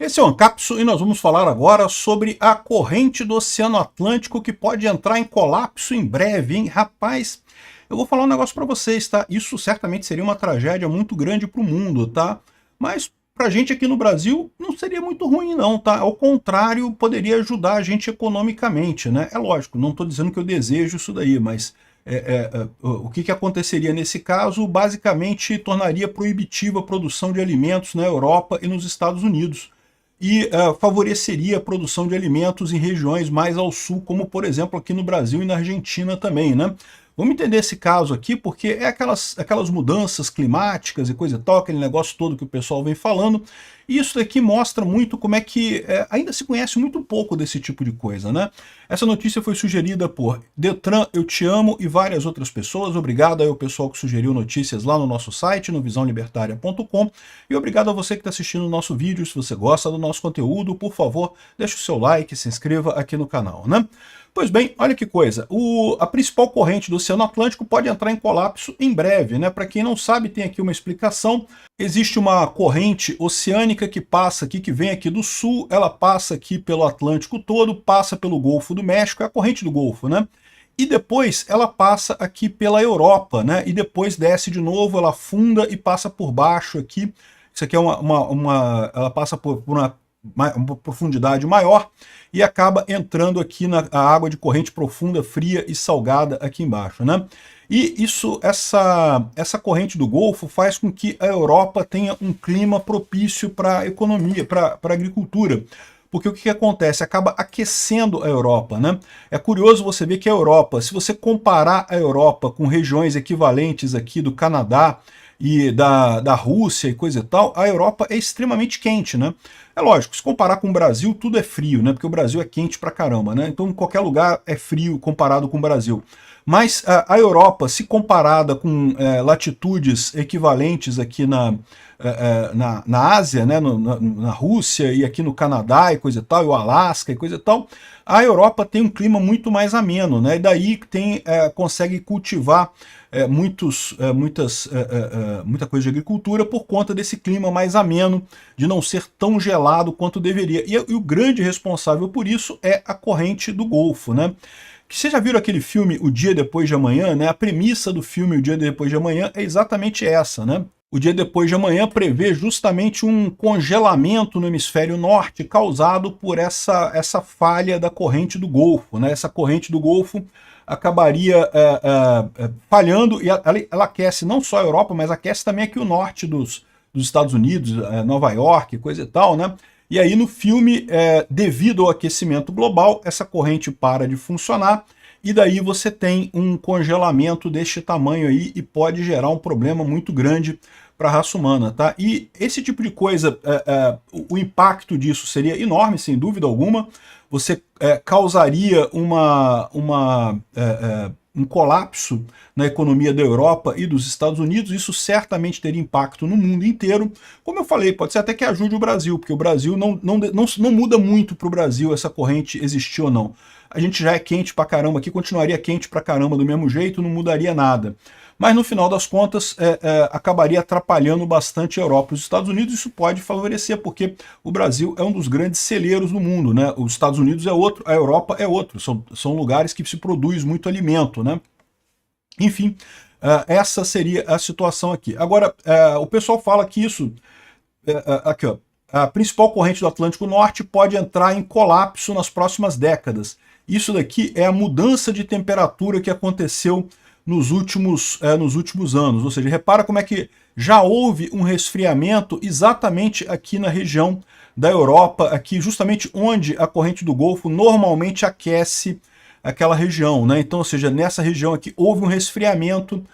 Esse é o Ancapso e nós vamos falar agora sobre a corrente do Oceano Atlântico que pode entrar em colapso em breve, hein? Rapaz, eu vou falar um negócio para vocês, tá? Isso certamente seria uma tragédia muito grande para o mundo, tá? Mas para a gente aqui no Brasil não seria muito ruim não, tá? Ao contrário, poderia ajudar a gente economicamente, né? É lógico, não estou dizendo que eu desejo isso daí, mas o que aconteceria nesse caso? Basicamente tornaria proibitiva a produção de alimentos na Europa e nos Estados Unidos e favoreceria a produção de alimentos em regiões mais ao sul, como por exemplo aqui no Brasil e na Argentina também, né? Vamos entender esse caso aqui, porque é aquelas mudanças climáticas e coisa e tal, aquele negócio todo que o pessoal vem falando, e isso daqui mostra muito como é que ainda se conhece muito pouco desse tipo de coisa, né? Essa notícia foi sugerida por Detran, Eu Te Amo e várias outras pessoas. Obrigado aí ao pessoal que sugeriu notícias lá no nosso site, no visãolibertaria.com, e obrigado a você que está assistindo o nosso vídeo. Se você gosta do nosso conteúdo, por favor, deixe o seu like, se inscreva aqui no canal, né? Pois bem, olha que coisa, a principal corrente do Oceano Atlântico pode entrar em colapso em breve, né? Para quem não sabe, tem aqui uma explicação. Existe uma corrente oceânica que passa aqui, que vem aqui do sul, ela passa aqui pelo Atlântico todo, passa pelo Golfo do México, é a corrente do Golfo, né? E depois ela passa aqui pela Europa, né? E depois desce de novo, ela afunda e passa por baixo aqui. Isso aqui é ela passa por uma profundidade maior e acaba entrando aqui na água de corrente profunda, fria e salgada aqui embaixo, né? E essa corrente do Golfo faz com que a Europa tenha um clima propício para a economia, para a agricultura. Porque o que acontece? Acaba aquecendo a Europa, né? É curioso você ver que a Europa, se você comparar a Europa com regiões equivalentes aqui do Canadá e da Rússia e coisa e tal, a Europa é extremamente quente, né? É lógico, se comparar com o Brasil, tudo é frio, né? Porque o Brasil é quente pra caramba, né? Então qualquer lugar é frio comparado com o Brasil. Mas a Europa, se comparada com latitudes equivalentes aqui na Ásia, né, na Rússia e aqui no Canadá e coisa e tal, e o Alasca e coisa e tal, a Europa tem um clima muito mais ameno, né, e daí consegue cultivar muita coisa de agricultura por conta desse clima mais ameno, de não ser tão gelado quanto deveria. E o grande responsável por isso é a corrente do Golfo, né? Vocês já viram aquele filme O Dia Depois de Amanhã, né? A premissa do filme O Dia Depois de Amanhã é exatamente essa, né? O Dia Depois de Amanhã prevê justamente um congelamento no hemisfério norte causado por essa falha da corrente do Golfo, né? Essa corrente do Golfo acabaria falhando e ela aquece não só a Europa, mas aquece também aqui o norte dos Estados Unidos, Nova York, coisa e tal, né? E aí no filme, devido ao aquecimento global, essa corrente para de funcionar e daí você tem um congelamento deste tamanho aí e pode gerar um problema muito grande para a raça humana, tá? E esse tipo de coisa, o impacto disso seria enorme, sem dúvida alguma. Você causaria um colapso na economia da Europa e dos Estados Unidos. Isso certamente teria impacto no mundo inteiro. Como eu falei, pode ser até que ajude o Brasil, porque o Brasil não muda muito para o Brasil essa corrente existir ou não. A gente já é quente pra caramba aqui, continuaria quente pra caramba do mesmo jeito, não mudaria nada. Mas no final das contas acabaria atrapalhando bastante a Europa e os Estados Unidos. Isso pode favorecer, porque o Brasil é um dos grandes celeiros do mundo, né? Os Estados Unidos é outro, a Europa é outro. São lugares que se produz muito alimento, né? Enfim, essa seria a situação aqui. Agora, o pessoal fala que isso... aqui, ó. A principal corrente do Atlântico Norte pode entrar em colapso nas próximas décadas. Isso daqui é a mudança de temperatura que aconteceu nos últimos anos. Ou seja, repara como é que já houve um resfriamento exatamente aqui na região da Europa, aqui justamente onde a corrente do Golfo normalmente aquece aquela região, né? Então, ou seja, nessa região aqui houve um resfriamento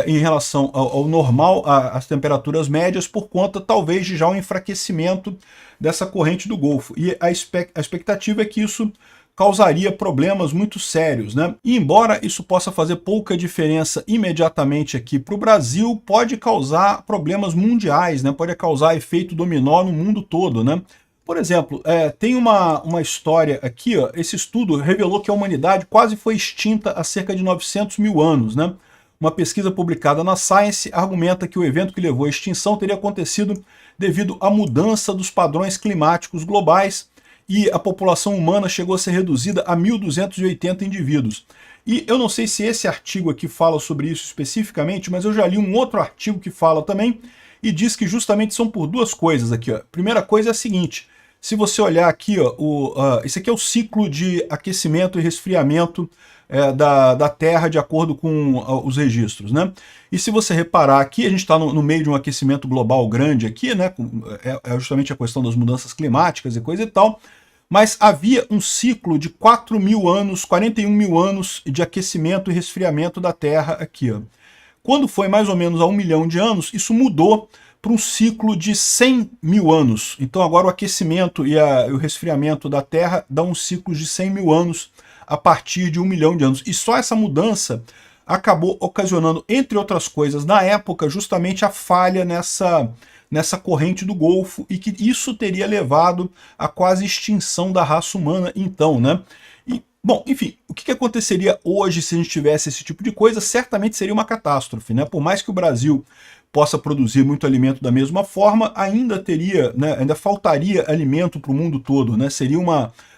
em relação ao normal, às temperaturas médias, por conta talvez de já um enfraquecimento dessa corrente do Golfo. E a expectativa é que isso causaria problemas muito sérios, né? E embora isso possa fazer pouca diferença imediatamente aqui para o Brasil, pode causar problemas mundiais, né? Pode causar efeito dominó no mundo todo, né? Por exemplo, tem uma história aqui, ó, esse estudo revelou que a humanidade quase foi extinta há cerca de 900 mil anos, né? Uma pesquisa publicada na Science argumenta que o evento que levou à extinção teria acontecido devido à mudança dos padrões climáticos globais e a população humana chegou a ser reduzida a 1.280 indivíduos. E eu não sei se esse artigo aqui fala sobre isso especificamente, mas eu já li um outro artigo que fala também e diz que justamente são por duas coisas aqui. Ó. Primeira coisa é a seguinte, se você olhar aqui, ó, esse aqui é o ciclo de aquecimento e resfriamento da Terra de acordo com os registros, né? E se você reparar aqui, a gente está no meio de um aquecimento global grande aqui, né? É justamente a questão das mudanças climáticas e coisa e tal, mas havia um ciclo de 4.000 anos, 41 mil anos de aquecimento e resfriamento da Terra aqui, ó. Quando foi mais ou menos há 1 milhão de anos, isso mudou para um ciclo de 100 mil anos. Então agora o aquecimento e o resfriamento da Terra dá um ciclo de 100 mil anos a partir de 1 milhão de anos. E só essa mudança acabou ocasionando, entre outras coisas, na época, justamente a falha nessa corrente do Golfo, e que isso teria levado à quase extinção da raça humana então, né? E, bom, enfim, o que aconteceria hoje se a gente tivesse esse tipo de coisa? Certamente seria uma catástrofe, né? Por mais que o Brasil possa produzir muito alimento da mesma forma, ainda teria, né, ainda faltaria alimento para o mundo todo, né? Seria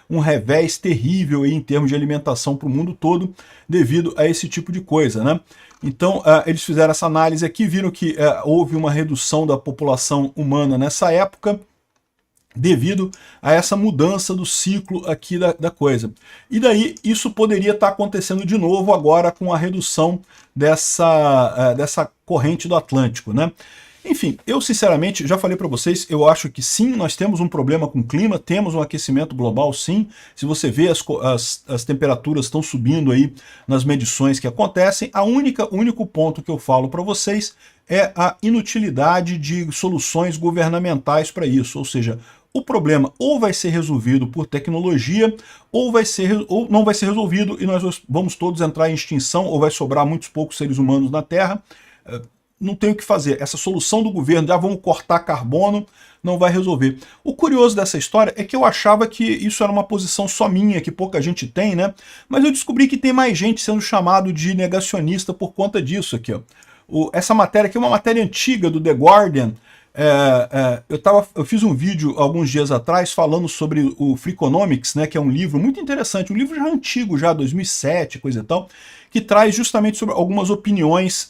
um revés terrível aí em termos de alimentação para o mundo todo devido a esse tipo de coisa, né? Então, eles fizeram essa análise aqui, viram que houve uma redução da população humana nessa época devido a essa mudança do ciclo aqui da coisa. E daí, isso poderia estar acontecendo de novo agora com a redução dessa corrente do Atlântico, né? Enfim, eu sinceramente já falei para vocês, eu acho que sim, nós temos um problema com o clima, temos um aquecimento global sim, se você vê as temperaturas estão subindo aí nas medições que acontecem, o único ponto que eu falo para vocês é a inutilidade de soluções governamentais para isso, ou seja, o problema ou vai ser resolvido por tecnologia, ou não vai ser resolvido e nós vamos todos entrar em extinção, ou vai sobrar muitos poucos seres humanos na Terra. Não tem o que fazer. Essa solução do governo, vamos cortar carbono, não vai resolver. O curioso dessa história é que eu achava que isso era uma posição só minha, que pouca gente tem, né? Mas eu descobri que tem mais gente sendo chamado de negacionista por conta disso aqui, ó. Essa matéria aqui é uma matéria antiga do The Guardian. Eu fiz um vídeo alguns dias atrás falando sobre o Freakonomics, né, que é um livro muito interessante, um livro já antigo, já 2007, coisa e tal, que traz justamente sobre algumas opiniões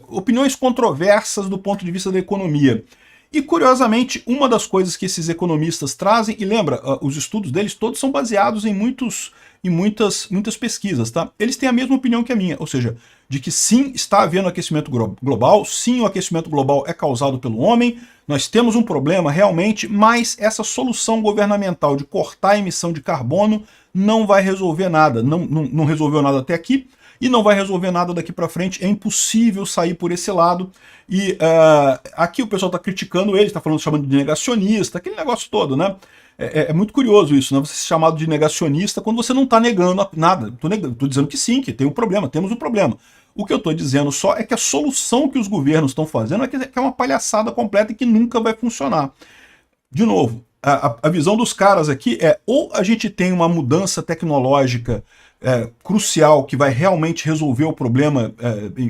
opiniões controversas do ponto de vista da economia. E, curiosamente, uma das coisas que esses economistas trazem, e lembra, os estudos deles todos são baseados em muitas pesquisas, tá? Eles têm a mesma opinião que a minha, ou seja, de que sim, está havendo aquecimento global, sim, o aquecimento global é causado pelo homem, nós temos um problema realmente, mas essa solução governamental de cortar a emissão de carbono não vai resolver nada, não resolveu nada até aqui, e não vai resolver nada daqui para frente, é impossível sair por esse lado, e aqui o pessoal está criticando ele, está chamando de negacionista, aquele negócio todo, né? É muito curioso isso, né? Você ser chamado de negacionista quando você não está negando nada. Estou dizendo que sim, que tem um problema, temos um problema. O que eu estou dizendo só é que a solução que os governos estão fazendo que é uma palhaçada completa e que nunca vai funcionar. De novo, a visão dos caras aqui é ou a gente tem uma mudança tecnológica crucial que vai realmente resolver o problema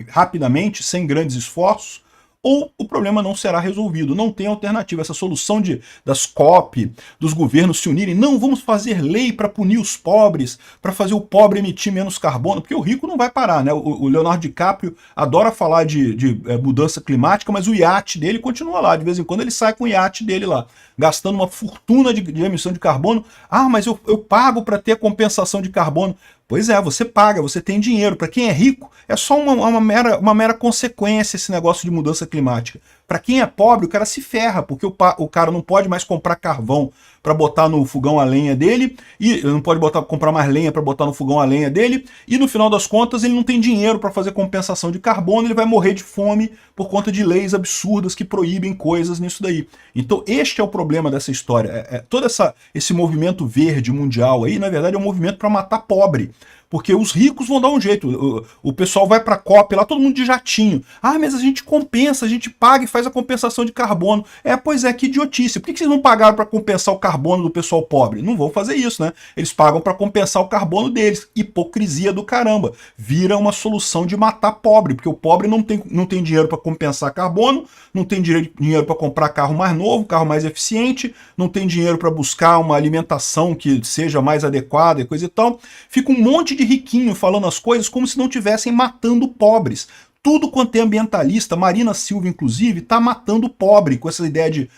rapidamente, sem grandes esforços, ou o problema não será resolvido, não tem alternativa. Essa solução das COP, dos governos se unirem, não, vamos fazer lei para punir os pobres, para fazer o pobre emitir menos carbono, porque o rico não vai parar, né? O Leonardo DiCaprio adora falar de mudança climática, mas o iate dele continua lá, de vez em quando ele sai com o iate dele lá, gastando uma fortuna de emissão de carbono. Ah, mas eu pago para ter compensação de carbono. Pois é, você paga, você tem dinheiro. Para quem é rico, é só uma mera consequência esse negócio de mudança climática. Para quem é pobre, o cara se ferra, porque o cara não pode mais comprar carvão para botar no fogão a lenha dele, e não pode comprar mais lenha para botar no fogão a lenha dele, e no final das contas ele não tem dinheiro para fazer compensação de carbono, ele vai morrer de fome por conta de leis absurdas que proíbem coisas nisso daí. Então este é o problema dessa história. Todo esse movimento verde mundial aí, na verdade, é um movimento para matar pobre. Porque os ricos vão dar um jeito. O pessoal vai para a COP lá, todo mundo de jatinho. Ah, mas a gente compensa, a gente paga e faz a compensação de carbono. Pois é, que idiotice. Por que vocês não pagaram para compensar o carbono do pessoal pobre? Não vão fazer isso, né? Eles pagam para compensar o carbono deles. Hipocrisia do caramba. Vira uma solução de matar pobre, porque o pobre não tem dinheiro para compensar carbono, não tem dinheiro para comprar carro mais novo, carro mais eficiente, não tem dinheiro para buscar uma alimentação que seja mais adequada e coisa e tal. Fica um monte de riquinho falando as coisas como se não estivessem matando pobres. Tudo quanto é ambientalista, Marina Silva inclusive, tá matando pobre com essa ideia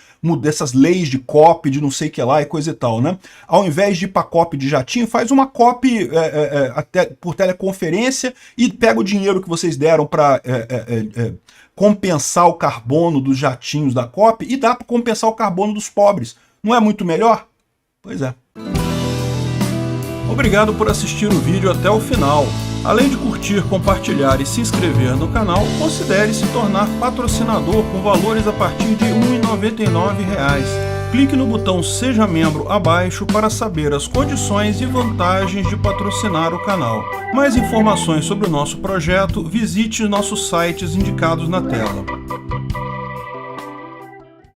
dessas leis de COP, de não sei o que lá e coisa e tal, né? Ao invés de ir pra COP de jatinho, faz uma COP até por teleconferência e pega o dinheiro que vocês deram para compensar o carbono dos jatinhos da COP e dá para compensar o carbono dos pobres. Não é muito melhor? Pois é. Obrigado por assistir o vídeo até o final. Além de curtir, compartilhar e se inscrever no canal, considere se tornar patrocinador com valores a partir de R$ 1,99. Clique no botão Seja Membro abaixo para saber as condições e vantagens de patrocinar o canal. Mais informações sobre o nosso projeto, visite nossos sites indicados na tela.